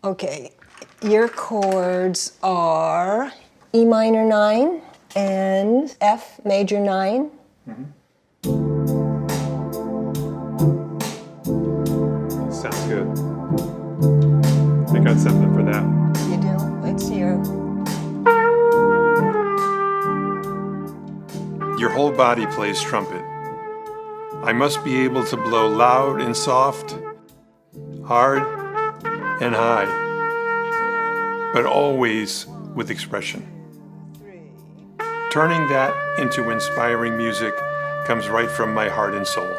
Okay, your chords are E minor 9 and F major 9. Sounds good. I got something for that. You do? Let's hear. Your whole body plays trumpet. I must be able to blow loud and soft, hard and high, but always with expression. Turning that into inspiring music comes right from my heart and soul.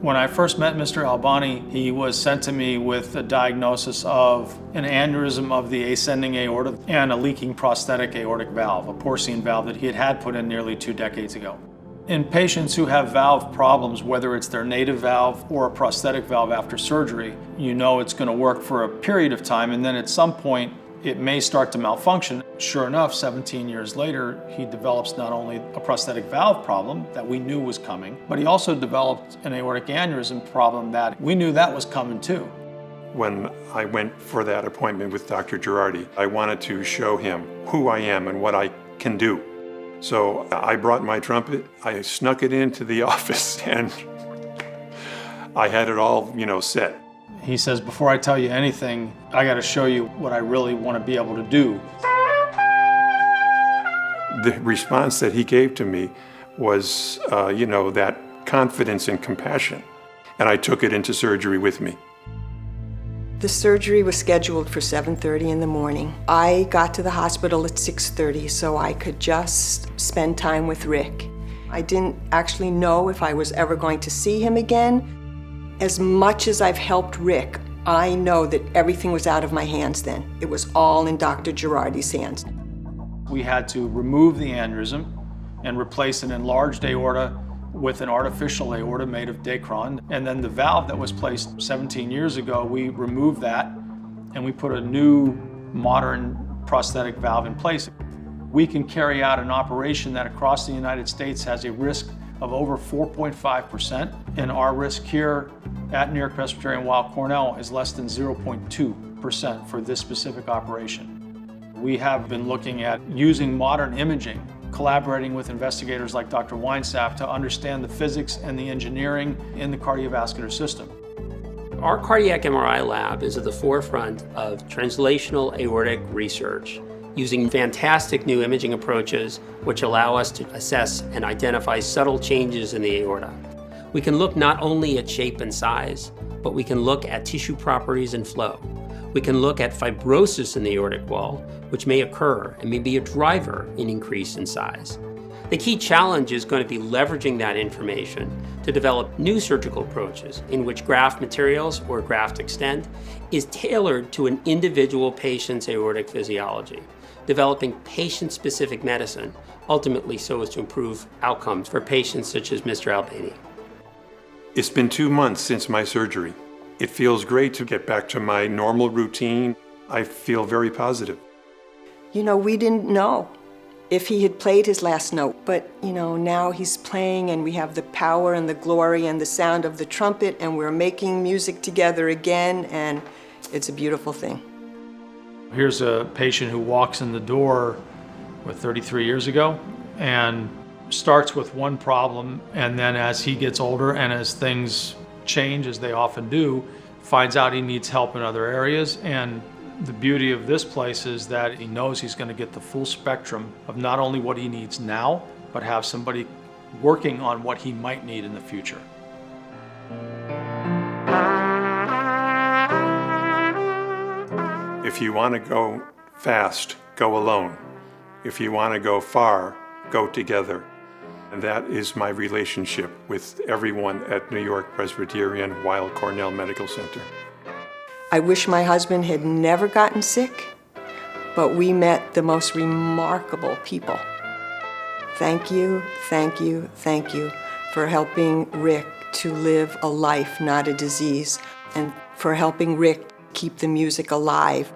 When I first met Mr. Albani, he was sent to me with a diagnosis of an aneurysm of the ascending aorta and a leaking prosthetic aortic valve, a porcine valve that he had put in nearly 2 decades ago. In patients who have valve problems, whether it's their native valve or a prosthetic valve after surgery, you know it's going to work for a period of time, and then at some point it may start to malfunction. Sure enough, 17 years later, he develops not only a prosthetic valve problem that we knew was coming, but he also developed an aortic aneurysm problem that we knew that was coming too. When I went for that appointment with Dr. Girardi, I wanted to show him who I am and what I can do. So I brought my trumpet, I snuck it into the office, and I had it all, set. He says, before I tell you anything, I got to show you what I really want to be able to do. The response that he gave to me was, that confidence and compassion. And I took it into surgery with me. The surgery was scheduled for 7:30 in the morning. I got to the hospital at 6:30 so I could just spend time with Rik. I didn't actually know if I was ever going to see him again. As much as I've helped Rik, I know that everything was out of my hands then. It was all in Dr. Girardi's hands. We had to remove the aneurysm and replace an enlarged aorta with an artificial aorta made of Dacron. And then the valve that was placed 17 years ago, we removed that and we put a new modern prosthetic valve in place. We can carry out an operation that across the United States has a risk of over 4.5%, and our risk here at NewYork-Presbyterian Weill Cornell is less than 0.2% for this specific operation. We have been looking at using modern imaging, collaborating with investigators like Dr. Weinsap to understand the physics and the engineering in the cardiovascular system. Our cardiac MRI lab is at the forefront of translational aortic research, using fantastic new imaging approaches which allow us to assess and identify subtle changes in the aorta. We can look not only at shape and size, but we can look at tissue properties and flow. We can look at fibrosis in the aortic wall, which may occur and may be a driver in increase in size. The key challenge is going to be leveraging that information to develop new surgical approaches in which graft materials or graft extent is tailored to an individual patient's aortic physiology, developing patient-specific medicine, ultimately so as to improve outcomes for patients such as Mr. Albani. It's been 2 months since my surgery. It feels great to get back to my normal routine. I feel very positive. We didn't know if he had played his last note, but now he's playing and we have the power and the glory and the sound of the trumpet and we're making music together again, and it's a beautiful thing. Here's a patient who walks in the door 33 years ago and starts with one problem, and then as he gets older and as things change, as they often do, finds out he needs help in other areas. And the beauty of this place is that he knows he's going to get the full spectrum of not only what he needs now, but have somebody working on what he might need in the future. If you want to go fast, go alone. If you want to go far, go together. And that is my relationship with everyone at NewYork-Presbyterian Weill Cornell Medical Center. I wish my husband had never gotten sick, but we met the most remarkable people. Thank you, thank you, thank you for helping Rik to live a life, not a disease, and for helping Rik keep the music alive.